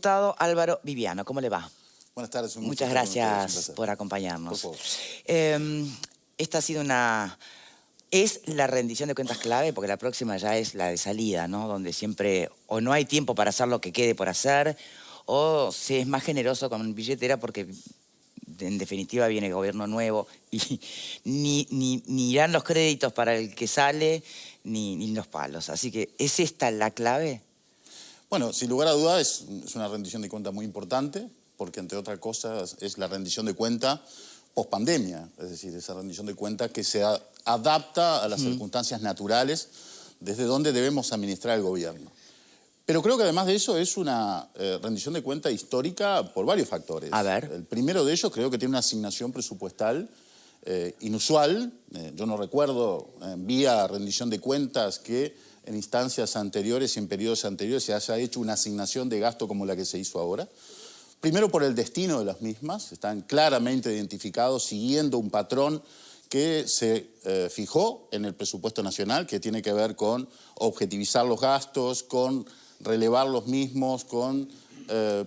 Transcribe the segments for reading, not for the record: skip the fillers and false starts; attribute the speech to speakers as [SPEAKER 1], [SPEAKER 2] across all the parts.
[SPEAKER 1] diputado Álvaro Viviano. ¿Cómo le va?
[SPEAKER 2] Buenas tardes.
[SPEAKER 1] Muchas gracias por acompañarnos.
[SPEAKER 2] Por favor.
[SPEAKER 1] Esta ha sido es la rendición de cuentas clave, porque la próxima ya es la de salida, ¿no? Donde siempre o no hay tiempo para hacer lo que quede por hacer, o se es más generoso con billetera porque en definitiva viene gobierno nuevo y ni irán los créditos para el que sale, ni los palos. Así que, ¿es esta la clave?
[SPEAKER 2] Bueno, sin lugar a dudas es una rendición de cuentas muy importante, porque entre otras cosas es la rendición de cuentas post-pandemia, es decir, esa rendición de cuentas que se adapta a las circunstancias naturales desde donde debemos administrar el gobierno. Pero creo que además de eso es una rendición de cuentas histórica por varios factores.
[SPEAKER 1] A ver.
[SPEAKER 2] El primero de ellos creo que tiene una asignación presupuestal inusual. Yo no recuerdo vía rendición de cuentas que en instancias anteriores y en periodos anteriores se haya hecho una asignación de gasto como la que se hizo ahora. Primero por el destino de las mismas, están claramente identificados siguiendo un patrón que se fijó en el presupuesto nacional, que tiene que ver con objetivizar los gastos, con relevar los mismos, con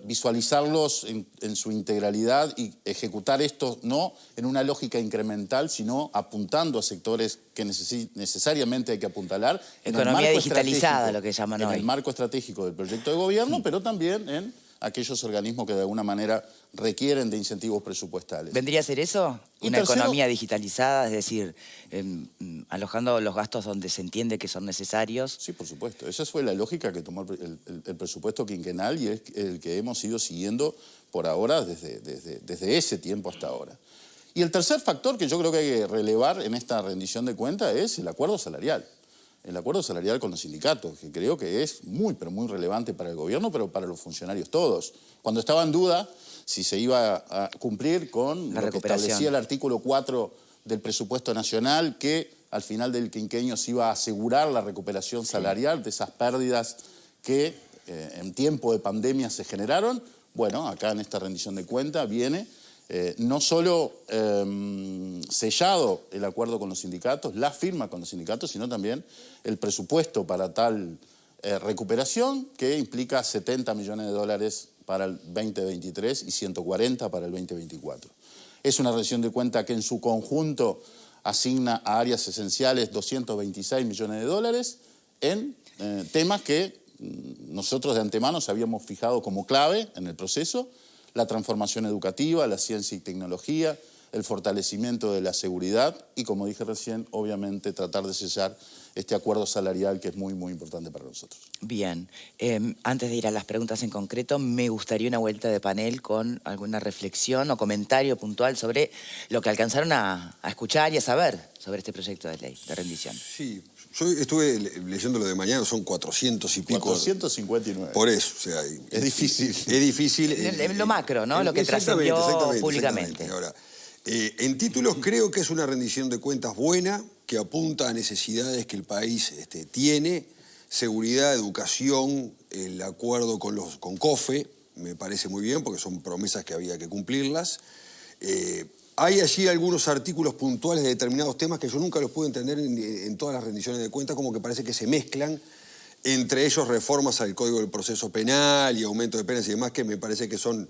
[SPEAKER 2] visualizarlos en su integralidad y ejecutar esto no en una lógica incremental, sino apuntando a sectores que necesariamente hay que apuntalar.
[SPEAKER 1] Economía digitalizada, lo que llaman hoy.
[SPEAKER 2] En el marco estratégico del proyecto de gobierno, pero también en aquellos organismos que de alguna manera requieren de incentivos presupuestales.
[SPEAKER 1] ¿Vendría a ser eso? Una economía digitalizada, es decir, alojando los gastos donde se entiende que son necesarios.
[SPEAKER 2] Sí, por supuesto. Esa fue la lógica que tomó el presupuesto quinquenal y es el que hemos ido siguiendo por ahora desde ese tiempo hasta ahora. Y el tercer factor que yo creo que hay que relevar en esta rendición de cuentas es el acuerdo salarial. El acuerdo salarial con los sindicatos, que creo que es muy, pero muy relevante para el gobierno, pero para los funcionarios todos. Cuando estaba en duda si se iba a cumplir con lo que establecía el artículo 4 del presupuesto nacional, que al final del quinquenio se iba a asegurar la recuperación salarial de esas pérdidas que en tiempo de pandemia se generaron. Bueno, acá en esta rendición de cuentas viene no solo sellado el acuerdo con los sindicatos, la firma con los sindicatos, sino también el presupuesto para tal recuperación, que implica 70 millones de dólares para el 2023 y 140 para el 2024. Es una rendición de cuentas que en su conjunto asigna a áreas esenciales 226 millones de dólares en temas que nosotros de antemano nos habíamos fijado como clave en el proceso: la transformación educativa, la ciencia y tecnología, el fortalecimiento de la seguridad y, como dije recién, obviamente tratar de sellar este acuerdo salarial que es muy, muy importante para nosotros.
[SPEAKER 1] Bien. Antes de ir a las preguntas en concreto, me gustaría una vuelta de panel con alguna reflexión o comentario puntual sobre lo que alcanzaron a escuchar y a saber sobre este proyecto de ley de rendición.
[SPEAKER 3] Sí. Yo estuve leyendo lo de mañana, son 400 y pico.
[SPEAKER 2] 459.
[SPEAKER 3] Por eso, o sea,
[SPEAKER 2] es difícil.
[SPEAKER 3] Es difícil.
[SPEAKER 1] Lo macro, ¿no? Lo que trascendió públicamente.
[SPEAKER 3] Ahora, en títulos creo que es una rendición de cuentas buena, que apunta a necesidades que el país tiene: seguridad, educación, el acuerdo con COFE, me parece muy bien, porque son promesas que había que cumplirlas. Hay allí algunos artículos puntuales de determinados temas que yo nunca los pude entender en todas las rendiciones de cuentas, como que parece que se mezclan, entre ellos reformas al Código del Proceso Penal y aumento de penas y demás, que me parece que son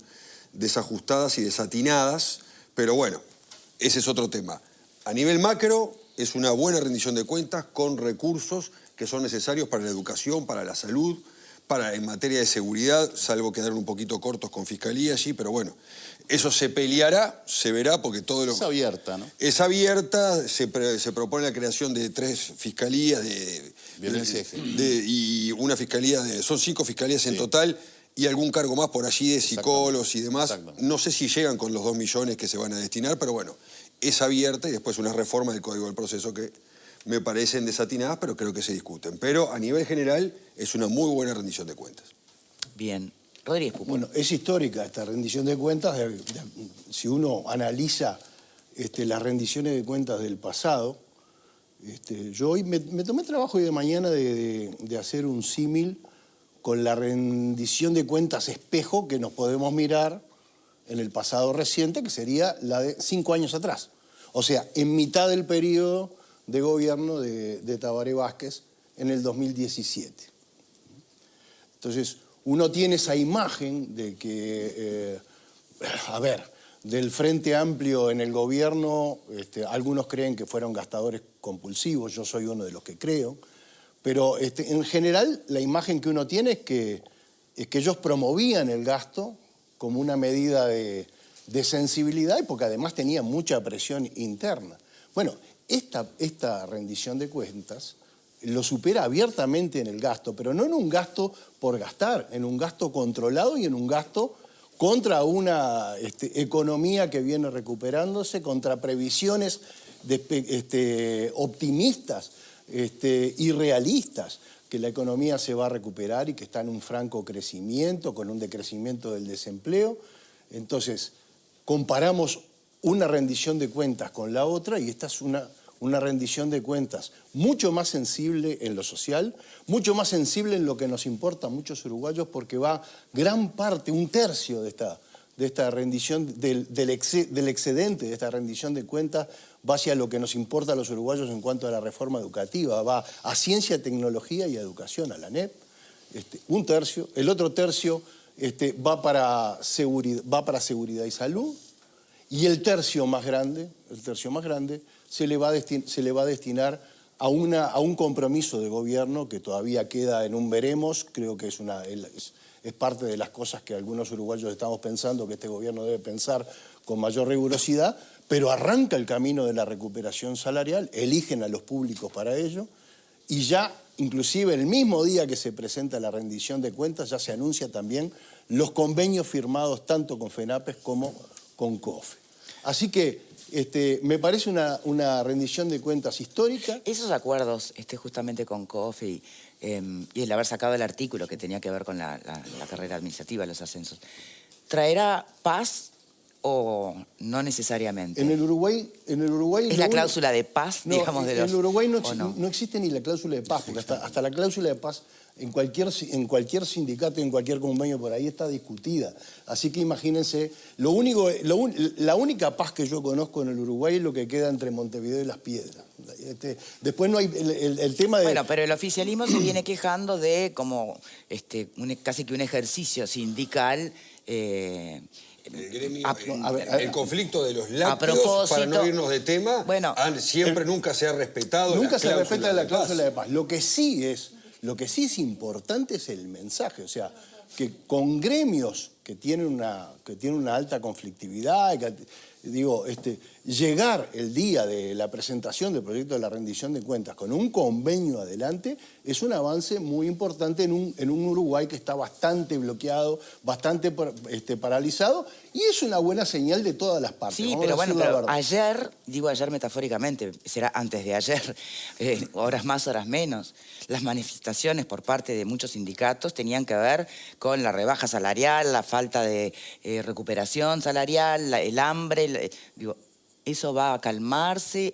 [SPEAKER 3] desajustadas y desatinadas, pero bueno, ese es otro tema. A nivel macro, es una buena rendición de cuentas con recursos que son necesarios para la educación, para la salud, en materia de seguridad, salvo quedar un poquito cortos con Fiscalía allí, pero bueno, eso se peleará, se verá, porque todo lo...
[SPEAKER 2] Es abierta, ¿no?
[SPEAKER 3] Es abierta, se propone la creación de 3 fiscalías de
[SPEAKER 2] violencia
[SPEAKER 3] y una fiscalía son 5 fiscalías en total, y algún cargo más por allí de psicólogos y demás. No sé si llegan con los 2 millones que se van a destinar, pero bueno, es abierta, y después una reforma del Código del Proceso que me parecen desatinadas, pero creo que se discuten. Pero a nivel general es una muy buena rendición de cuentas.
[SPEAKER 1] Bien. Rodríguez Pupo.
[SPEAKER 4] Bueno, es histórica esta rendición de cuentas. Si uno analiza las rendiciones de cuentas del pasado, yo hoy me tomé el trabajo hoy de mañana de hacer un símil con la rendición de cuentas espejo que nos podemos mirar en el pasado reciente, que sería la de 5 años atrás. O sea, en mitad del periodo de gobierno de Tabaré Vázquez en el 2017. Entonces, uno tiene esa imagen de que, del Frente Amplio en el gobierno, algunos creen que fueron gastadores compulsivos, yo soy uno de los que creo, pero en general la imagen que uno tiene es que ellos promovían el gasto como una medida de sensibilidad y porque además tenían mucha presión interna. Bueno, esta rendición de cuentas lo supera abiertamente en el gasto, pero no en un gasto por gastar, en un gasto controlado y en un gasto contra una economía que viene recuperándose, contra previsiones optimistas y realistas, que la economía se va a recuperar y que está en un franco crecimiento, con un decrecimiento del desempleo. Entonces, comparamos una rendición de cuentas con la otra y esta es una rendición de cuentas mucho más sensible en lo social, mucho más sensible en lo que nos importa a muchos uruguayos, porque va gran parte, un tercio de esta rendición, del excedente de esta rendición de cuentas, va hacia lo que nos importa a los uruguayos en cuanto a la reforma educativa, va a ciencia, tecnología y educación, a la ANEP, un tercio. El otro tercio va para seguridad y salud, y el tercio más grande se le va a destinar a un compromiso de gobierno que todavía queda en un veremos. Creo que es parte de las cosas que algunos uruguayos estamos pensando que este gobierno debe pensar con mayor rigurosidad, pero arranca el camino de la recuperación salarial, eligen a los públicos para ello, y ya, inclusive el mismo día que se presenta la rendición de cuentas, ya se anuncia también los convenios firmados tanto con FENAPES como con COFE. Así que me parece una rendición de cuentas histórica.
[SPEAKER 1] Esos acuerdos, justamente con COFE y el haber sacado el artículo que tenía que ver con la carrera administrativa, los ascensos, ¿traerá paz o no necesariamente?
[SPEAKER 4] En el Uruguay
[SPEAKER 1] ¿Es la cláusula de paz, digamos, de los...?
[SPEAKER 4] En el Uruguay no existe ni la cláusula de paz, porque hasta la cláusula de paz en cualquier sindicato y en cualquier convenio por ahí está discutida. Así que imagínense, la única paz que yo conozco en el Uruguay es lo que queda entre Montevideo y Las Piedras. Después no hay el tema de...
[SPEAKER 1] Bueno, pero el oficialismo se viene quejando de como casi que un ejercicio sindical...
[SPEAKER 3] El gremio, el conflicto de los lácteos, para no irnos de tema,
[SPEAKER 1] bueno,
[SPEAKER 3] nunca se ha respetado
[SPEAKER 4] nunca se respeta la
[SPEAKER 3] cláusula
[SPEAKER 4] cláusula de paz. Lo que sí es importante es el mensaje, o sea, que con gremios que tienen una alta conflictividad, llegar el día de la presentación del proyecto de la rendición de cuentas con un convenio adelante es un avance muy importante en un Uruguay que está bastante bloqueado, bastante paralizado, y es una buena señal de todas las partes.
[SPEAKER 1] Sí, pero bueno, ayer, digo ayer metafóricamente, será antes de ayer, horas más, horas menos, las manifestaciones por parte de muchos sindicatos tenían que ver con la rebaja salarial, la falta de recuperación salarial, el hambre, eso va a calmarse,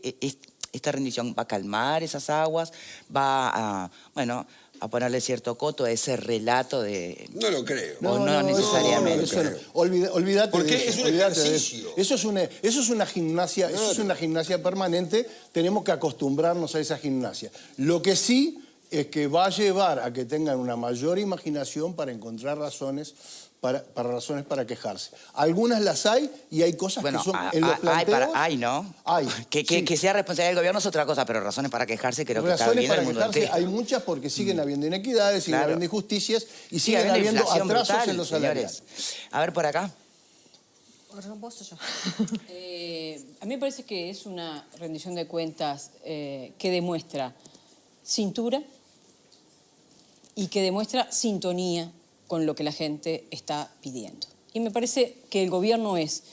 [SPEAKER 1] esta rendición va a calmar esas aguas, va a ponerle cierto coto a ese relato de...
[SPEAKER 3] No lo creo.
[SPEAKER 1] No necesariamente.
[SPEAKER 4] Olvídate
[SPEAKER 3] porque
[SPEAKER 4] de eso.
[SPEAKER 3] Es un ejercicio.
[SPEAKER 4] Eso es una gimnasia, claro. Eso es una gimnasia permanente. Tenemos que acostumbrarnos a esa gimnasia. Lo que sí es que va a llevar a que tengan una mayor imaginación para encontrar razones para quejarse. Algunas las hay y hay cosas que son en los planteos...
[SPEAKER 1] Hay, ¿no?
[SPEAKER 4] Hay.
[SPEAKER 1] Que sea responsabilidad del gobierno es otra cosa, pero razones para quejarse creo que está bien en el mundo entero.
[SPEAKER 4] Hay muchas porque siguen habiendo inequidades, siguen habiendo injusticias y siguen habiendo atrasos brutal, en los salarios.
[SPEAKER 1] A ver, por acá.
[SPEAKER 5] A mí me parece que es una rendición de cuentas que demuestra cintura y que demuestra sintonía con lo que la gente está pidiendo. Y me parece que el gobierno es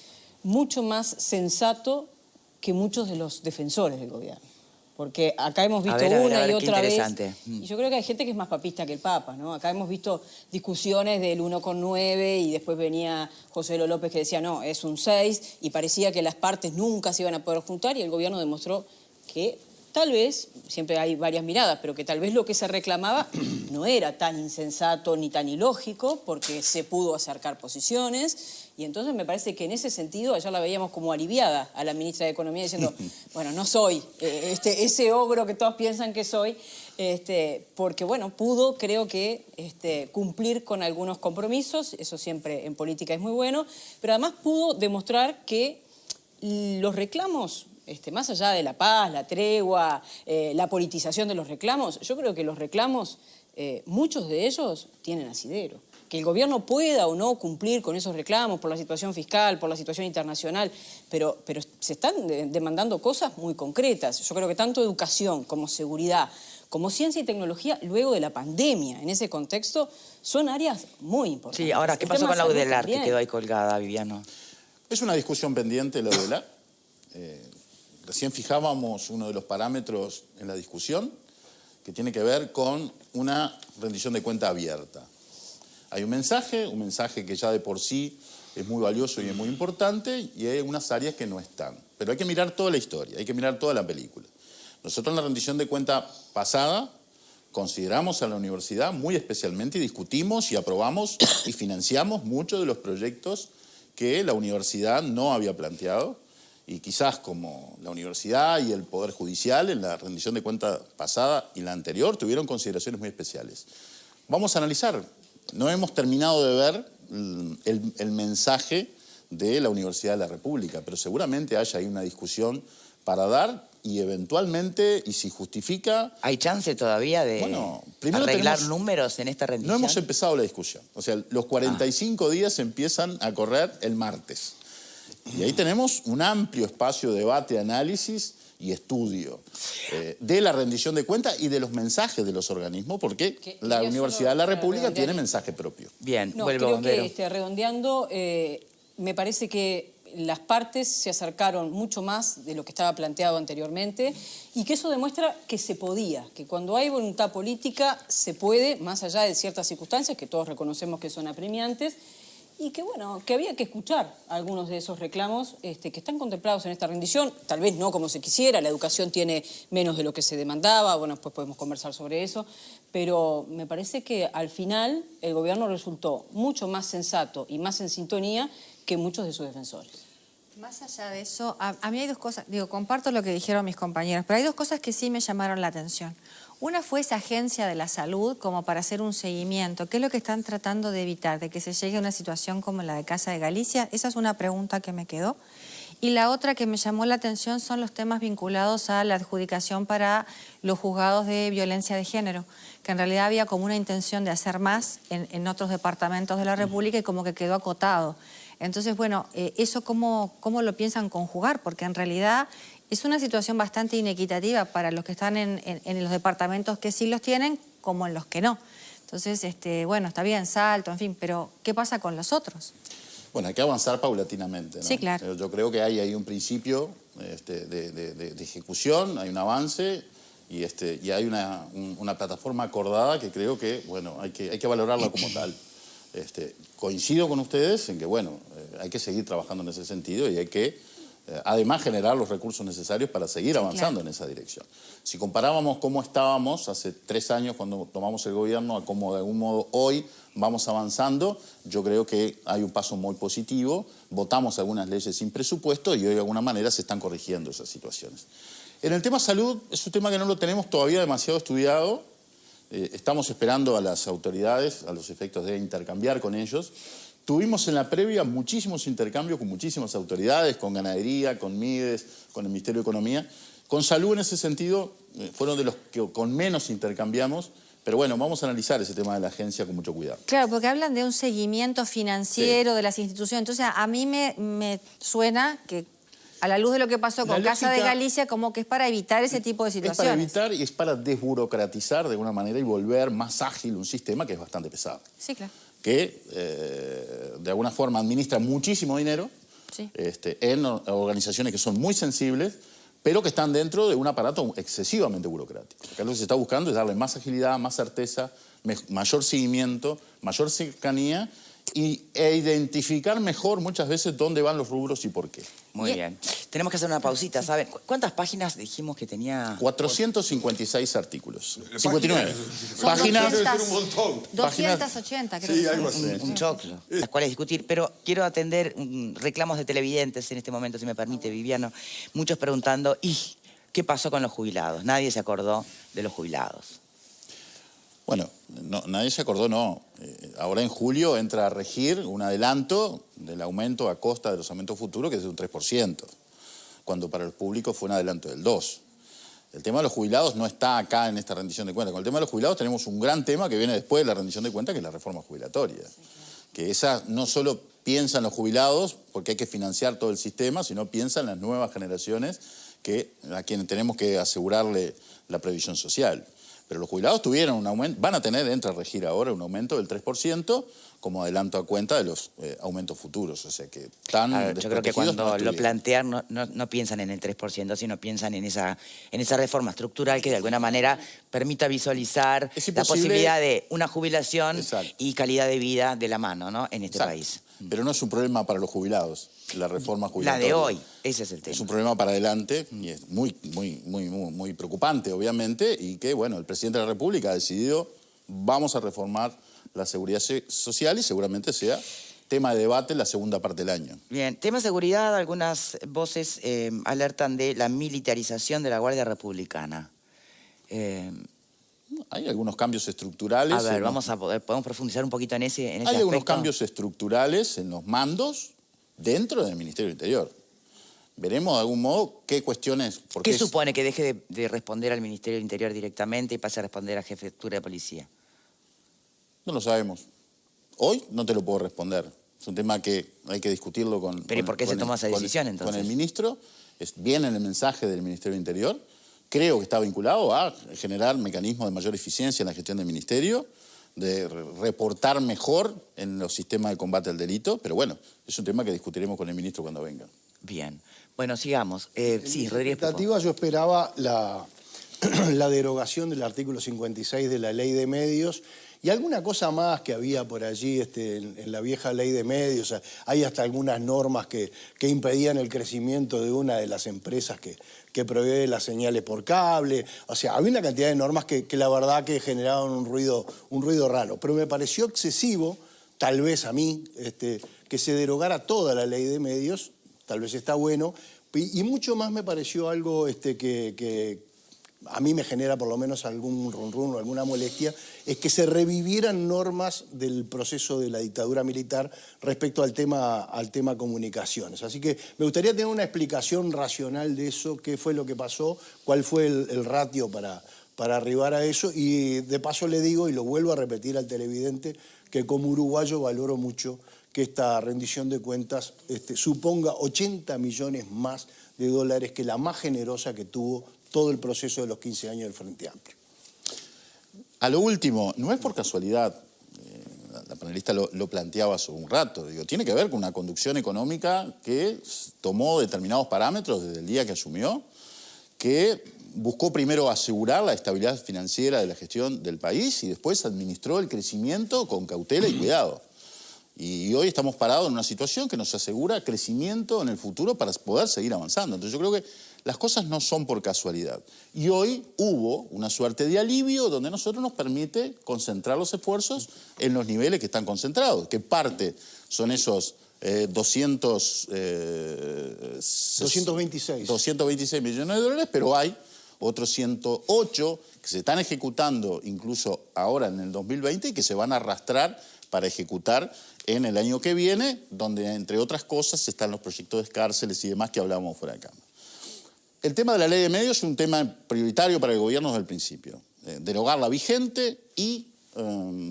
[SPEAKER 5] mucho más sensato que muchos de los defensores del gobierno. Porque acá hemos visto una y otra vez... Y yo creo que hay gente que es más papista que el Papa, ¿no? Acá hemos visto discusiones del 1,9 y después venía José Lo López que decía, no, es un 6, y parecía que las partes nunca se iban a poder juntar y el gobierno demostró que tal vez, siempre hay varias miradas, pero que tal vez lo que se reclamaba no era tan insensato ni tan ilógico, porque se pudo acercar posiciones, y entonces me parece que en ese sentido ayer la veíamos como aliviada a la ministra de Economía diciendo, bueno, no soy ese ogro que todos piensan que soy, porque bueno, pudo, creo que, cumplir con algunos compromisos, eso siempre en política es muy bueno, pero además pudo demostrar que los reclamos, más allá de la paz, la tregua, la politización de los reclamos, yo creo que los reclamos, muchos de ellos tienen asidero. Que el gobierno pueda o no cumplir con esos reclamos por la situación fiscal, por la situación internacional, pero se están demandando cosas muy concretas. Yo creo que tanto educación como seguridad, como ciencia y tecnología, luego de la pandemia, en ese contexto, son áreas muy importantes.
[SPEAKER 1] Sí, ahora, ¿qué pasó con la UDELAR que quedó ahí colgada, Viviano?
[SPEAKER 2] Es una discusión pendiente la UDELAR. Recién fijábamos uno de los parámetros en la discusión que tiene que ver con una rendición de cuenta abierta. Hay un mensaje que ya de por sí es muy valioso y es muy importante, y hay unas áreas que no están. Pero hay que mirar toda la historia, hay que mirar toda la película. Nosotros en la rendición de cuenta pasada consideramos a la universidad muy especialmente y discutimos y aprobamos y financiamos muchos de los proyectos que la universidad no había planteado, y quizás como la universidad y el Poder Judicial en la rendición de cuenta pasada y la anterior tuvieron consideraciones muy especiales. Vamos a analizar. No hemos terminado de ver el mensaje de la Universidad de la República, pero seguramente haya ahí una discusión para dar y eventualmente, y si justifica...
[SPEAKER 1] ¿Hay chance todavía de arreglar números en esta rendición?
[SPEAKER 2] No hemos empezado la discusión. O sea, los 45 días empiezan a correr el martes. Y ahí tenemos un amplio espacio de debate, análisis y estudio de la rendición de cuentas y de los mensajes de los organismos, porque la Universidad de la República tiene mensaje propio.
[SPEAKER 1] Bien,
[SPEAKER 5] creo que redondeando, me parece que las partes se acercaron mucho más de lo que estaba planteado anteriormente y que eso demuestra que se podía, que cuando hay voluntad política se puede, más allá de ciertas circunstancias que todos reconocemos que son apremiantes, y que bueno, que había que escuchar algunos de esos reclamos que están contemplados en esta rendición, tal vez no como se quisiera, la educación tiene menos de lo que se demandaba, bueno, después podemos conversar sobre eso, pero me parece que al final el gobierno resultó mucho más sensato y más en sintonía que muchos de sus defensores.
[SPEAKER 6] Más allá de eso, a mí hay dos cosas, comparto lo que dijeron mis compañeros, pero hay dos cosas que sí me llamaron la atención. Una fue esa agencia de la salud como para hacer un seguimiento. ¿Qué es lo que están tratando de evitar? ¿De que se llegue a una situación como la de Casa de Galicia? Esa es una pregunta que me quedó. Y la otra que me llamó la atención son los temas vinculados a la adjudicación para los juzgados de violencia de género, que en realidad había como una intención de hacer más en otros departamentos de la República y como que quedó acotado. Entonces, bueno, ¿eso cómo lo piensan conjugar? Porque en realidad es una situación bastante inequitativa para los que están en los departamentos que sí los tienen, como en los que no. Entonces, bueno, está bien, Salto, en fin, pero ¿qué pasa con los otros?
[SPEAKER 2] Bueno, hay que avanzar paulatinamente, ¿no?
[SPEAKER 6] Sí, claro.
[SPEAKER 2] Yo creo que hay ahí un principio de ejecución, hay un avance y hay una plataforma acordada que creo que, bueno, hay que valorarla como tal. Coincido con ustedes en que, bueno, hay que seguir trabajando en ese sentido y hay que, además, generar los recursos necesarios para seguir avanzando en esa dirección. Si comparábamos cómo estábamos hace 3 años cuando tomamos el gobierno a cómo de algún modo hoy vamos avanzando, yo creo que hay un paso muy positivo. Votamos algunas leyes sin presupuesto y hoy de alguna manera se están corrigiendo esas situaciones. En el tema salud es un tema que no lo tenemos todavía demasiado estudiado. Estamos esperando a las autoridades, a los efectos de intercambiar con ellos. Tuvimos en la previa muchísimos intercambios con muchísimas autoridades, con Ganadería, con Mides, con el Ministerio de Economía. Con salud en ese sentido fueron de los que con menos intercambiamos, pero bueno, vamos a analizar ese tema de la agencia con mucho cuidado.
[SPEAKER 6] Claro, porque hablan de un seguimiento financiero de las instituciones. Entonces, a mí me suena que, a la luz de lo que pasó con Casa de Galicia, como que es para evitar ese tipo de situaciones.
[SPEAKER 2] Es para evitar y es para desburocratizar de alguna manera y volver más ágil un sistema que es bastante pesado.
[SPEAKER 6] Sí, claro.
[SPEAKER 2] Que de alguna forma administra muchísimo dinero en organizaciones que son muy sensibles, pero que están dentro de un aparato excesivamente burocrático. Acá lo que se está buscando es darle más agilidad, más certeza, mayor seguimiento, mayor cercanía e identificar mejor muchas veces dónde van los rubros y por qué.
[SPEAKER 1] Muy bien. Tenemos que hacer una pausita, ¿saben? ¿Cuántas páginas dijimos que tenía?
[SPEAKER 2] 456 artículos.
[SPEAKER 3] Páginas.
[SPEAKER 2] 59.
[SPEAKER 6] Son
[SPEAKER 2] Páginas.
[SPEAKER 6] 200,
[SPEAKER 3] Era un montón.
[SPEAKER 6] 280, creo.
[SPEAKER 3] Sí,
[SPEAKER 6] que
[SPEAKER 3] algo
[SPEAKER 6] son.
[SPEAKER 3] así.
[SPEAKER 1] Un choclo, las cuales discutir, pero quiero atender reclamos de televidentes en este momento, si me permite, Viviano. Muchos preguntando, ¿y qué pasó con los jubilados? Nadie se acordó de los jubilados.
[SPEAKER 2] Bueno, nadie se acordó, no. Ahora en julio entra a regir un adelanto del aumento a costa de los aumentos futuros, que es de un 3%, cuando para el público fue un adelanto del 2%. El tema de los jubilados no está acá en esta rendición de cuentas. Con el tema de los jubilados tenemos un gran tema que viene después de la rendición de cuentas, que es la reforma jubilatoria. Que esa no solo piensa en los jubilados, porque hay que financiar todo el sistema, sino piensa en las nuevas generaciones a quienes tenemos que asegurarle la previsión social. Pero los jubilados tuvieron un aumento, van a tener, entra a regir ahora, un aumento del 3% como adelanto a cuenta de los aumentos futuros. O sea que están
[SPEAKER 1] Yo creo que
[SPEAKER 2] desprotegidos,
[SPEAKER 1] cuando
[SPEAKER 2] no
[SPEAKER 1] lo
[SPEAKER 2] estuvieron.
[SPEAKER 1] plantean no piensan en el 3%, sino piensan en esa reforma estructural que de alguna manera permita visualizar
[SPEAKER 2] Es
[SPEAKER 1] la
[SPEAKER 2] imposible.
[SPEAKER 1] posibilidad de una jubilación
[SPEAKER 2] Exacto.
[SPEAKER 1] y calidad de vida de la mano, ¿no? En este
[SPEAKER 2] Exacto.
[SPEAKER 1] país.
[SPEAKER 2] Pero no es un problema para los jubilados, la reforma
[SPEAKER 1] La
[SPEAKER 2] jubilatoria.
[SPEAKER 1] de hoy, ese es el tema.
[SPEAKER 2] Es un problema para adelante y es muy preocupante, obviamente, y que, bueno, el presidente de la República ha decidido, vamos a reformar la seguridad social y seguramente sea tema de debate en la segunda parte del año.
[SPEAKER 1] Bien, tema de seguridad, algunas voces alertan de la militarización de la Guardia Republicana.
[SPEAKER 2] Hay algunos cambios estructurales.
[SPEAKER 1] A ver, podemos profundizar un poquito en ese
[SPEAKER 2] Hay algunos
[SPEAKER 1] aspecto?
[SPEAKER 2] cambios estructurales en los mandos dentro del Ministerio del Interior. Veremos de algún modo qué cuestiones...
[SPEAKER 1] ¿Qué supone que deje de responder al Ministerio del Interior directamente y pase a responder a Jefatura de Policía?
[SPEAKER 2] No lo sabemos. Hoy no te lo puedo responder. Es un tema que hay que discutirlo con...
[SPEAKER 1] ¿Pero y por qué se tomó esa decisión, entonces?
[SPEAKER 2] Con el ministro. Viene en el mensaje del Ministerio del Interior. Creo que está vinculado a generar mecanismos de mayor eficiencia en la gestión del ministerio, de reportar mejor en los sistemas de combate al delito, pero bueno, es un tema que discutiremos con el ministro cuando venga.
[SPEAKER 1] Bien. Bueno, sigamos. Sí, Rodríguez Pepo.
[SPEAKER 4] expectativa yo esperaba la derogación del artículo 56 de la Ley de Medios y alguna cosa más que había por allí en la vieja Ley de Medios. Hay hasta algunas normas que impedían el crecimiento de una de las empresas que provee las señales por cable. O sea, había una cantidad de normas que la verdad que generaban un ruido raro. Pero me pareció excesivo, tal vez a mí, que se derogara toda la Ley de Medios. Tal vez está bueno. Y mucho más me pareció algo que a mí me genera por lo menos algún run o alguna molestia, es que se revivieran normas del proceso de la dictadura militar respecto al tema comunicaciones. Así que me gustaría tener una explicación racional de eso, qué fue lo que pasó, cuál fue el ratio para arribar a eso. Y de paso le digo, y lo vuelvo a repetir al televidente, que como uruguayo valoro mucho que esta rendición de cuentas suponga 80 millones más de dólares que la más generosa que tuvo todo el proceso de los 15 años del Frente Amplio.
[SPEAKER 2] A lo último, no es por casualidad, la panelista lo planteaba hace un rato, tiene que ver con una conducción económica que tomó determinados parámetros desde el día que asumió, que buscó primero asegurar la estabilidad financiera de la gestión del país y después administró el crecimiento con cautela y cuidado. Y hoy estamos parados en una situación que nos asegura crecimiento en el futuro para poder seguir avanzando. Entonces yo creo que las cosas no son por casualidad. Y hoy hubo una suerte de alivio donde a nosotros nos permite concentrar los esfuerzos en los niveles que están concentrados. Que parte son esos 226 millones de dólares, pero hay otros 108 que se están ejecutando incluso ahora en el 2020 y que se van a arrastrar para ejecutar en el año que viene, donde entre otras cosas están los proyectos de cárceles y demás que hablábamos fuera de cámara. El tema de la Ley de Medios es un tema prioritario para el gobierno desde el principio. Derogar la vigente y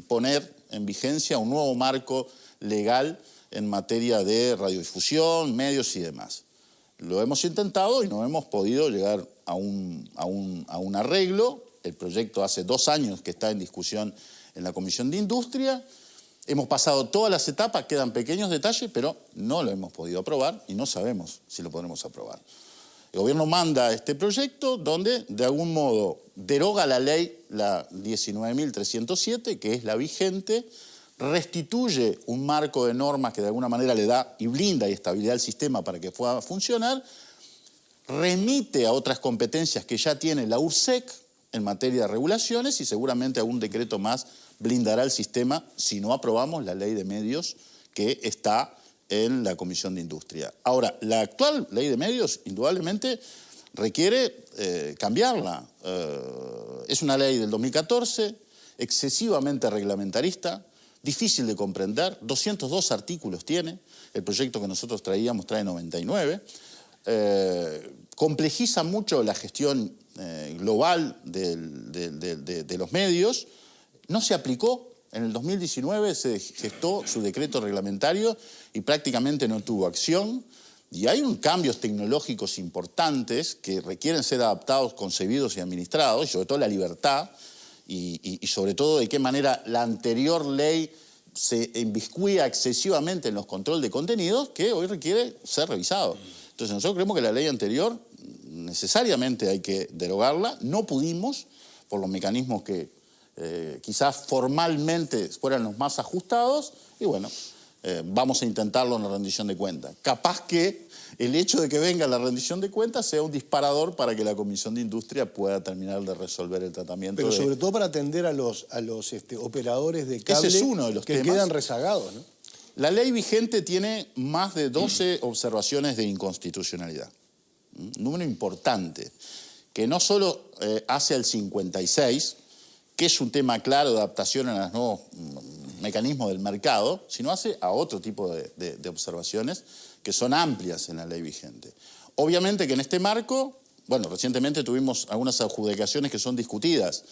[SPEAKER 2] poner en vigencia un nuevo marco legal en materia de radiodifusión, medios y demás. Lo hemos intentado y no hemos podido llegar a un arreglo. El proyecto hace 2 años que está en discusión en la Comisión de Industria. Hemos pasado todas las etapas, quedan pequeños detalles, pero no lo hemos podido aprobar y no sabemos si lo podremos aprobar. El gobierno manda este proyecto donde, de algún modo, deroga la ley, la 19.307, que es la vigente, restituye un marco de normas que de alguna manera le da y blinda y estabilidad al sistema para que pueda funcionar, remite a otras competencias que ya tiene la URSEC en materia de regulaciones y seguramente algún decreto más blindará el sistema si no aprobamos la ley de medios que está en la Comisión de Industria. Ahora, la actual ley de medios indudablemente requiere cambiarla. Es una ley del 2014, excesivamente reglamentarista, difícil de comprender, 202 artículos tiene, el proyecto que nosotros traíamos trae 99, complejiza mucho la gestión global de los medios, no se aplicó. En el 2019 se gestó su decreto reglamentario y prácticamente no tuvo acción. Y hay cambios tecnológicos importantes que requieren ser adaptados, concebidos y administrados, y sobre todo la libertad, y sobre todo de qué manera la anterior ley se inviscuía excesivamente en los controles de contenidos, que hoy requiere ser revisado. Entonces nosotros creemos que la ley anterior necesariamente hay que derogarla. No pudimos, por los mecanismos que quizás formalmente fueran los más ajustados, y bueno, vamos a intentarlo en la rendición de cuentas. Capaz que el hecho de que venga la rendición de cuentas sea un disparador para que la Comisión de Industria pueda terminar de resolver el tratamiento.
[SPEAKER 4] Pero sobre todo para atender a los operadores de cable.
[SPEAKER 2] Ese es uno de los
[SPEAKER 4] que
[SPEAKER 2] temas.
[SPEAKER 4] Quedan rezagados, ¿no?
[SPEAKER 2] La ley vigente tiene más de 12 observaciones de inconstitucionalidad. Un número importante, que no solo hace al 56, que es un tema claro de adaptación a los nuevos mecanismos del mercado, sino hace a otro tipo de observaciones que son amplias en la ley vigente. Obviamente que en este marco, bueno, recientemente tuvimos algunas adjudicaciones que son discutidas,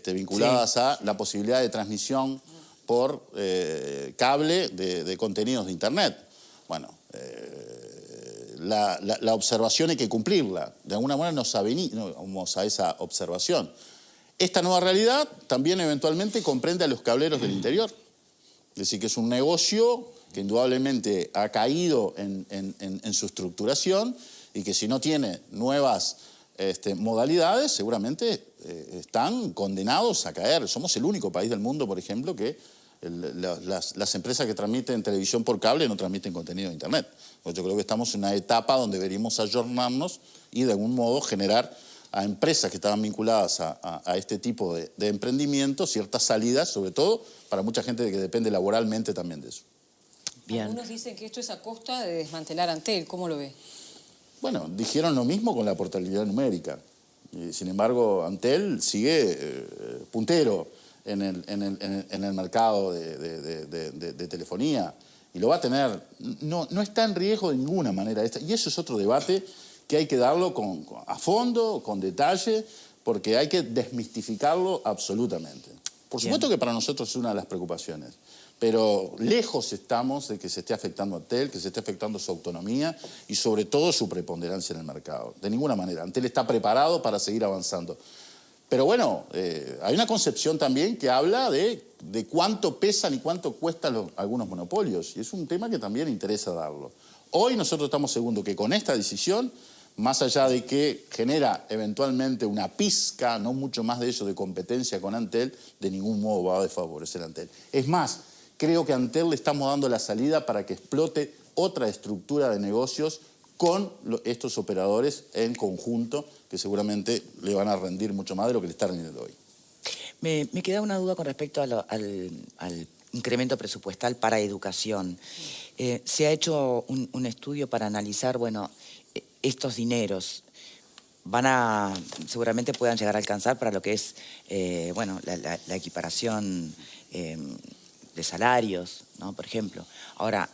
[SPEAKER 2] vinculadas a la posibilidad de transmisión por cable de contenidos de Internet. Bueno, la observación hay que cumplirla. De alguna manera nos avenimos a esa observación. Esta nueva realidad también eventualmente comprende a los cableros del interior. Es decir, que es un negocio que indudablemente ha caído en su estructuración y que si no tiene nuevas modalidades, seguramente están condenados a caer. Somos el único país del mundo, por ejemplo, que las empresas que transmiten televisión por cable no transmiten contenido de Internet. Pues yo creo que estamos en una etapa donde deberíamos ayornarnos y de algún modo generar a empresas que estaban vinculadas a este tipo de emprendimiento ciertas salidas, sobre todo para mucha gente que depende laboralmente también de eso.
[SPEAKER 5] Bien. Algunos dicen que esto es a costa de desmantelar Antel. ¿Cómo lo ve?
[SPEAKER 2] Bueno, dijeron lo mismo con la portabilidad numérica. Y, sin embargo, Antel sigue puntero en el mercado de telefonía y lo va a tener. No está en riesgo de ninguna manera. Y eso es otro debate que hay que darlo a fondo, con detalle, porque hay que desmistificarlo absolutamente. Por supuesto que para nosotros es una de las preocupaciones, pero lejos estamos de que se esté afectando a Antel, que se esté afectando su autonomía y sobre todo su preponderancia en el mercado. De ninguna manera. Antel está preparado para seguir avanzando. Pero bueno, hay una concepción también que habla de cuánto pesan y cuánto cuestan algunos monopolios, y es un tema que también interesa darlo. Hoy nosotros estamos seguros que con esta decisión, más allá de que genera eventualmente una pizca, no mucho más de eso, de competencia con Antel, de ningún modo va a desfavorecer a Antel. Es más, creo que a Antel le estamos dando la salida para que explote otra estructura de negocios con estos operadores en conjunto, que seguramente le van a rendir mucho más de lo que le está rendiendo hoy.
[SPEAKER 1] Me queda una duda con respecto al incremento presupuestal para educación. Se ha hecho un estudio para analizar, bueno, estos dineros seguramente puedan llegar a alcanzar para lo que es, bueno, la equiparación de salarios, ¿no? Por ejemplo. Ahora,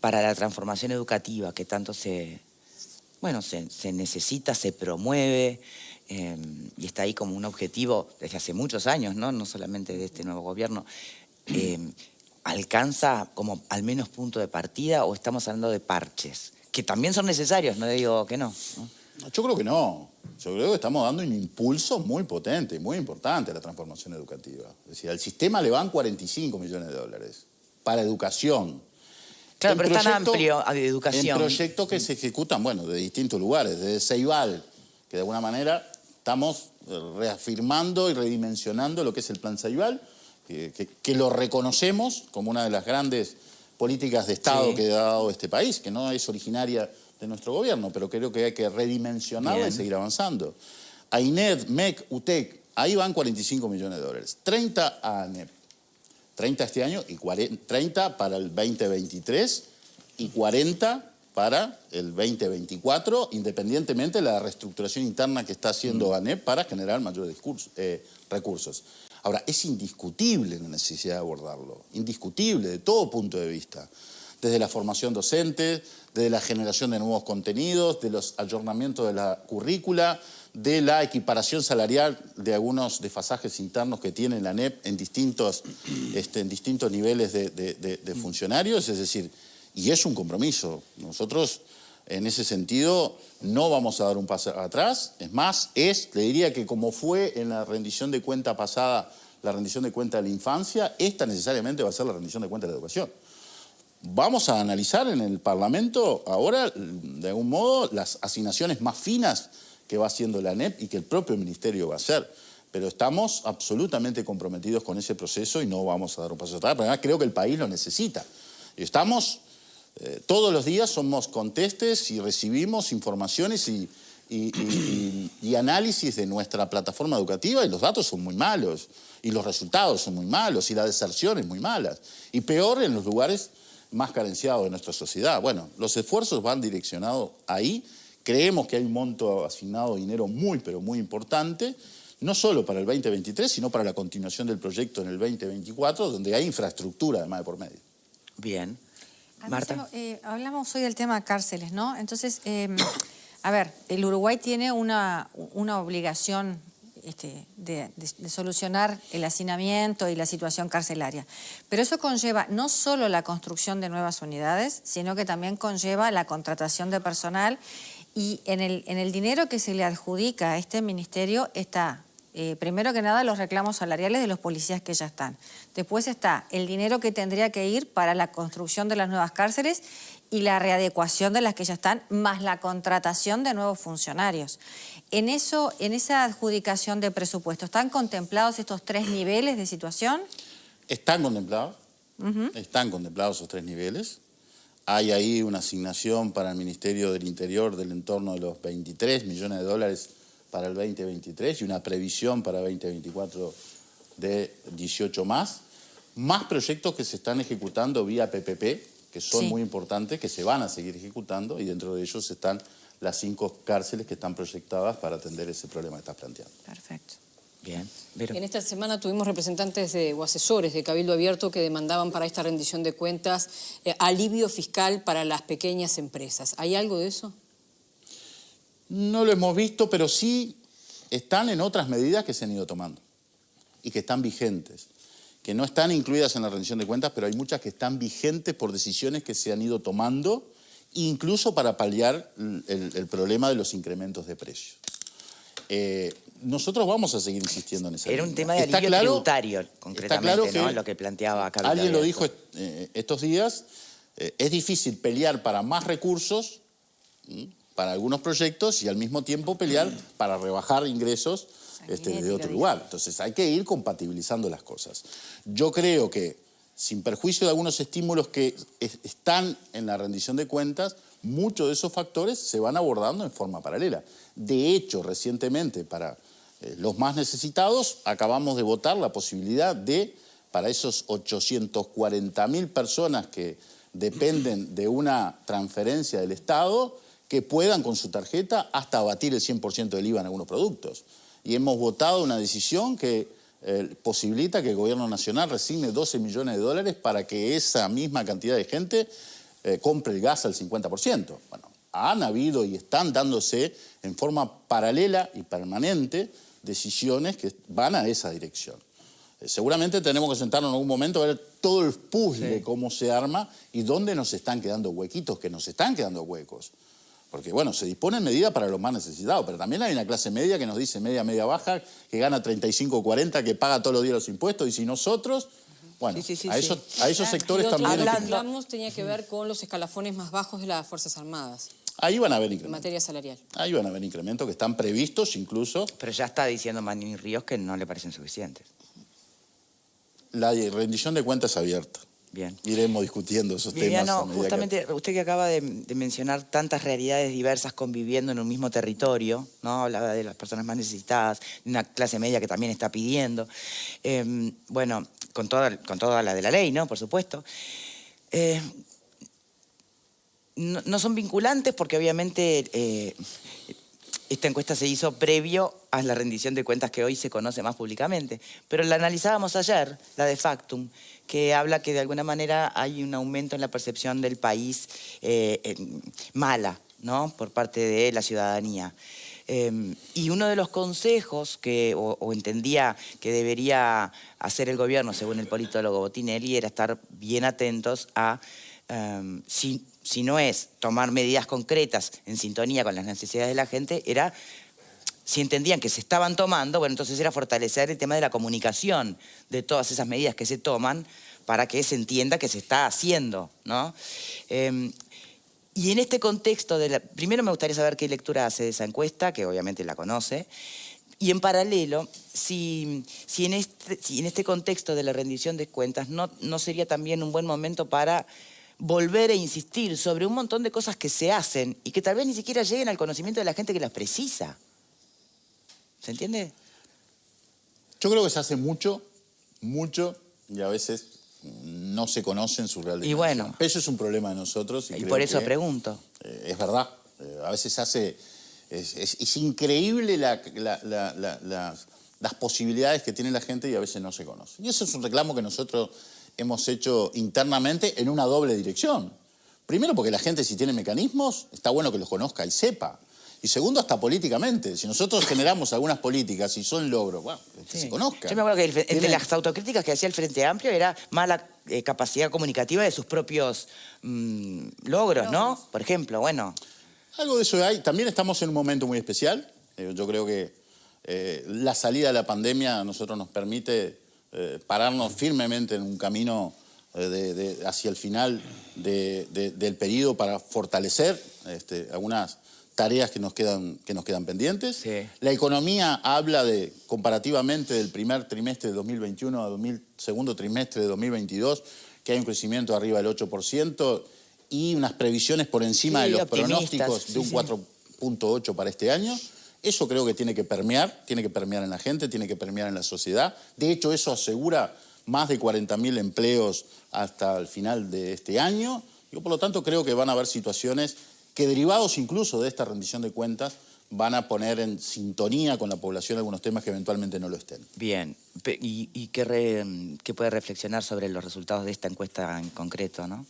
[SPEAKER 1] para la transformación educativa que tanto se necesita, se promueve, y está ahí como un objetivo desde hace muchos años, no solamente de este nuevo gobierno, ¿alcanza como al menos punto de partida o estamos hablando de parches? Que también son necesarios, no digo que no.
[SPEAKER 2] Yo creo que no. Yo creo que estamos dando un impulso muy potente, muy importante a la transformación educativa. Es decir, al sistema le van 45 millones de dólares para educación.
[SPEAKER 1] Claro, pero es tan amplio de educación.
[SPEAKER 2] En proyectos que se ejecutan, bueno, de distintos lugares, desde Ceibal, que de alguna manera estamos reafirmando y redimensionando lo que es el Plan Ceibal, que lo reconocemos como una de las grandes políticas de Estado que ha dado este país, que no es originaria nuestro gobierno, pero creo que hay que redimensionarla
[SPEAKER 1] Bien.
[SPEAKER 2] y seguir avanzando. A INED, MEC, UTEC, ahí van 45 millones de dólares. 30 a ANEP. 30 este año y 30 para el 2023 y 40 para el 2024, independientemente de la reestructuración interna que está haciendo ANEP para generar mayores recursos. Ahora, es indiscutible la necesidad de abordarlo, indiscutible de todo punto de vista, desde la formación docente, desde la generación de nuevos contenidos, de los ayornamientos de la currícula, de la equiparación salarial de algunos desfasajes internos que tiene la ANEP en distintos niveles de funcionarios, es decir, y es un compromiso. Nosotros, en ese sentido, no vamos a dar un paso atrás. Es más, le diría que como fue en la rendición de cuenta pasada, la rendición de cuenta de la infancia, esta necesariamente va a ser la rendición de cuenta de la educación. Vamos a analizar en el Parlamento ahora, de algún modo, las asignaciones más finas que va haciendo la ANEP y que el propio Ministerio va a hacer. Pero estamos absolutamente comprometidos con ese proceso y no vamos a dar un paso atrás. Pero además creo que el país lo necesita. Y estamos... todos los días somos contestes y recibimos informaciones y análisis de nuestra plataforma educativa y los datos son muy malos, y los resultados son muy malos, y la deserción es muy mala. Y peor en los lugares más carenciados de nuestra sociedad. Bueno, los esfuerzos van direccionados ahí. Creemos que hay un monto asignado de dinero muy, pero muy importante, no solo para el 2023, sino para la continuación del proyecto en el 2024, donde hay infraestructura además de por medio.
[SPEAKER 1] Bien.
[SPEAKER 6] A mí
[SPEAKER 1] Marta.
[SPEAKER 6] hablamos hoy del tema cárceles, ¿no? Entonces, a ver, el Uruguay tiene una obligación de solucionar el hacinamiento y la situación carcelaria. Pero eso conlleva no solo la construcción de nuevas unidades, sino que también conlleva la contratación de personal. Y en el dinero que se le adjudica a este ministerio está... primero que nada, los reclamos salariales de los policías que ya están. Después está el dinero que tendría que ir para la construcción de las nuevas cárceles y la readecuación de las que ya están, más la contratación de nuevos funcionarios. En esa adjudicación de presupuesto, ¿están contemplados estos 3 niveles de situación?
[SPEAKER 2] Están contemplados, están contemplados esos 3 niveles. Hay ahí una asignación para el Ministerio del Interior del entorno de los 23 millones de dólares para el 2023 y una previsión para 2024 de 18 más proyectos que se están ejecutando vía PPP, que son muy importantes, que se van a seguir ejecutando, y dentro de ellos están las 5 cárceles que están proyectadas para atender ese problema que estás planteando.
[SPEAKER 6] Perfecto.
[SPEAKER 1] Bien. Vero.
[SPEAKER 5] En esta semana tuvimos representantes o asesores de Cabildo Abierto que demandaban para esta rendición de cuentas alivio fiscal para las pequeñas empresas. ¿Hay algo de eso?
[SPEAKER 2] No lo hemos visto, pero sí están en otras medidas que se han ido tomando y que están vigentes, que no están incluidas en la rendición de cuentas, pero hay muchas que están vigentes por decisiones que se han ido tomando, incluso para paliar el problema de los incrementos de precios. Nosotros vamos a seguir insistiendo en esa
[SPEAKER 1] Era un
[SPEAKER 2] línea.
[SPEAKER 1] tema de alivio tributario, concretamente,
[SPEAKER 2] está claro
[SPEAKER 1] ¿no?
[SPEAKER 2] que
[SPEAKER 1] Lo que planteaba Cabildo
[SPEAKER 2] alguien lo
[SPEAKER 1] Abierto.
[SPEAKER 2] dijo estos días, es difícil pelear para más recursos para algunos proyectos y al mismo tiempo pelear para rebajar ingresos de otro lugar. Entonces hay que ir compatibilizando las cosas. Yo creo que, sin perjuicio de algunos estímulos que están en la rendición de cuentas, muchos de esos factores se van abordando en forma paralela. De hecho, recientemente, para los más necesitados, acabamos de votar la posibilidad de, para esos 840.000 personas que dependen de una transferencia del Estado, que puedan con su tarjeta hasta abatir el 100% del IVA en algunos productos. Y hemos votado una decisión que posibilita que el Gobierno Nacional resigne 12 millones de dólares para que esa misma cantidad de gente compre el gas al 50%. Bueno, han habido y están dándose en forma paralela y permanente decisiones que van a esa dirección. Seguramente tenemos que sentarnos en algún momento a ver todo el puzzle, cómo se arma y dónde nos están quedando huequitos, que nos están quedando huecos. Porque, bueno, se disponen medidas para los más necesitados, pero también hay una clase media que nos dice media, baja, que gana 35 o 40, que paga todos los días los impuestos, y si nosotros, bueno, a esos sectores
[SPEAKER 5] Y otro
[SPEAKER 2] también...
[SPEAKER 5] de los reclamos tenía que ver con los escalafones más bajos de las Fuerzas Armadas,
[SPEAKER 2] Ahí van a haber
[SPEAKER 5] en
[SPEAKER 2] incrementos.
[SPEAKER 5] materia salarial.
[SPEAKER 2] Ahí van a haber incrementos que están previstos incluso.
[SPEAKER 1] Pero ya está diciendo Manini Ríos que no le parecen suficientes.
[SPEAKER 2] La rendición de cuentas abierta.
[SPEAKER 1] Bien.
[SPEAKER 2] iremos discutiendo esos temas.
[SPEAKER 1] Viviano,
[SPEAKER 2] a medida
[SPEAKER 1] justamente usted que acaba de mencionar tantas realidades diversas conviviendo en un mismo territorio, ¿no? Hablaba de las personas más necesitadas, de una clase media que también está pidiendo. Bueno, con toda la de la ley, ¿no? Por supuesto. No son vinculantes porque obviamente esta encuesta se hizo previo a la rendición de cuentas que hoy se conoce más públicamente. Pero la analizábamos ayer, la de Factum, que habla que de alguna manera hay un aumento en la percepción del país mala, ¿no? Por parte de la ciudadanía. Y uno de los consejos o entendía que debería hacer el gobierno, según el politólogo Botinelli, era estar bien atentos a si no es tomar medidas concretas en sintonía con las necesidades de la gente, era si entendían que se estaban tomando, bueno, entonces era fortalecer el tema de la comunicación de todas esas medidas que se toman para que se entienda que se está haciendo, ¿no? Y en este contexto, primero me gustaría saber qué lectura hace de esa encuesta, que obviamente la conoce, y en paralelo, si en este contexto de la rendición de cuentas no sería también un buen momento para volver a insistir sobre un montón de cosas que se hacen y que tal vez ni siquiera lleguen al conocimiento de la gente que las precisa. ¿Se entiende?
[SPEAKER 2] Yo creo que se hace mucho, y a veces no se conoce en su real dimensión.
[SPEAKER 1] Y bueno.
[SPEAKER 2] Eso es un problema de nosotros.
[SPEAKER 1] Y por eso pregunto.
[SPEAKER 2] Es verdad. A veces es increíble las posibilidades que tiene la gente y a veces no se conoce. Y eso es un reclamo que nosotros hemos hecho internamente en una doble dirección. Primero, porque la gente, si tiene mecanismos, está bueno que los conozca y sepa. Y segundo, hasta políticamente. Si nosotros generamos algunas políticas y son logros, bueno, que se conozcan.
[SPEAKER 1] Yo me acuerdo que entre las autocríticas que hacía el Frente Amplio era mala capacidad comunicativa de sus propios logros, ¿no? Por ejemplo, bueno.
[SPEAKER 2] Algo de eso hay. También estamos en un momento muy especial. Yo creo que la salida de la pandemia a nosotros nos permite pararnos firmemente en un camino hacia el final del periodo para fortalecer algunas tareas que nos quedan pendientes.
[SPEAKER 1] Sí.
[SPEAKER 2] La economía habla comparativamente del primer trimestre de 2021 al segundo trimestre de 2022, que hay un crecimiento arriba del 8% y unas previsiones por encima de los pronósticos de un 4.8 para este año. Eso creo que tiene que permear en la gente, tiene que permear en la sociedad. De hecho, eso asegura más de 40.000 empleos hasta el final de este año. Yo, por lo tanto, creo que van a haber situaciones que, derivados incluso de esta rendición de cuentas, van a poner en sintonía con la población algunos temas que eventualmente no lo estén.
[SPEAKER 1] Bien. ¿Y qué puede reflexionar sobre los resultados de esta encuesta en concreto, no?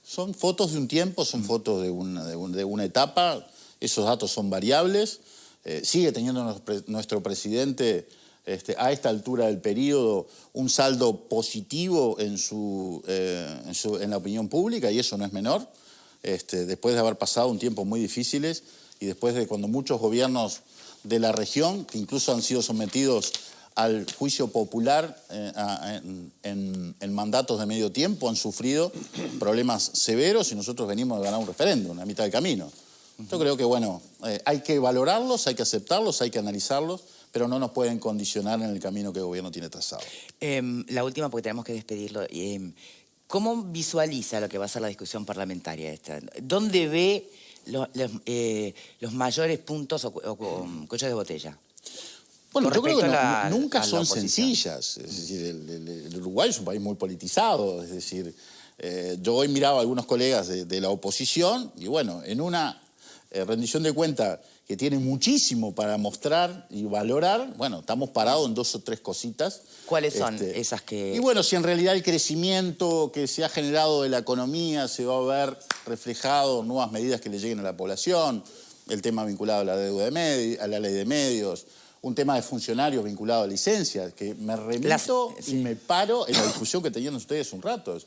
[SPEAKER 2] Son fotos de un tiempo, son fotos de una etapa. Esos datos son variables. Sigue teniendo nuestro presidente a esta altura del periodo un saldo positivo en la opinión pública, y eso no es menor, después de haber pasado un tiempo muy difíciles y después de cuando muchos gobiernos de la región, que incluso han sido sometidos al juicio popular en mandatos de medio tiempo, han sufrido problemas severos y nosotros venimos de ganar un referéndum a mitad del camino. Yo creo que, bueno, hay que valorarlos, hay que aceptarlos, hay que analizarlos, pero no nos pueden condicionar en el camino que el gobierno tiene trazado.
[SPEAKER 1] La última, porque tenemos que despedirlo. ¿Cómo visualiza lo que va a ser la discusión parlamentaria esta? ¿Dónde ve los mayores puntos o cuellos de botella?
[SPEAKER 2] Bueno, yo creo que nunca
[SPEAKER 1] a la
[SPEAKER 2] son
[SPEAKER 1] oposición.
[SPEAKER 2] sencillas. Es decir, el Uruguay es un país muy politizado. Es decir, yo hoy miraba a algunos colegas de la oposición y, bueno, en una rendición de cuentas que tiene muchísimo para mostrar y valorar, bueno, estamos parados en 2 o 3 cositas.
[SPEAKER 1] ¿Cuáles son esas que...?
[SPEAKER 2] Y bueno, si en realidad el crecimiento que se ha generado de la economía se va a ver reflejado en nuevas medidas que le lleguen a la población, el tema vinculado a la deuda a la ley de medios, un tema de funcionarios vinculado a licencias, que me remito y me paro en la discusión que tenían ustedes un rato.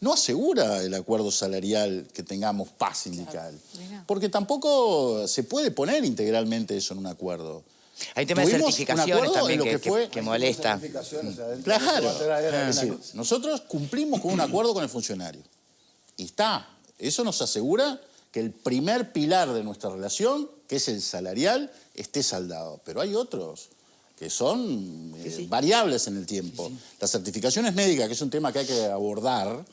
[SPEAKER 2] No asegura el acuerdo salarial que tengamos paz sindical, porque tampoco se puede poner integralmente eso en un acuerdo.
[SPEAKER 1] Hay temas de certificaciones también que molesta.
[SPEAKER 2] Claro. Es decir, nosotros cumplimos con un acuerdo con el funcionario. Y está. Eso nos asegura que el primer pilar de nuestra relación, que es el salarial, esté saldado. Pero hay otros que son variables en el tiempo. Las certificaciones médicas, que es un tema que hay que abordar,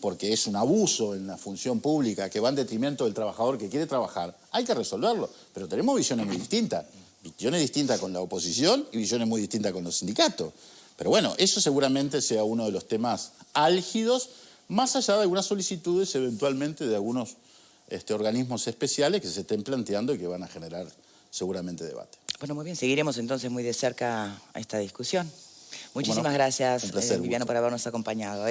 [SPEAKER 2] porque es un abuso en la función pública que va en detrimento del trabajador que quiere trabajar, hay que resolverlo. Pero tenemos visiones muy distintas. Visiones distintas con la oposición y visiones muy distintas con los sindicatos. Pero bueno, eso seguramente sea uno de los temas álgidos, más allá de algunas solicitudes eventualmente de algunos organismos especiales que se estén planteando y que van a generar seguramente debate.
[SPEAKER 1] Bueno, muy bien, seguiremos entonces muy de cerca esta discusión. Muchísimas
[SPEAKER 2] no,
[SPEAKER 1] gracias,
[SPEAKER 2] un placer,
[SPEAKER 1] Viviano,
[SPEAKER 2] gusto.
[SPEAKER 1] por habernos acompañado.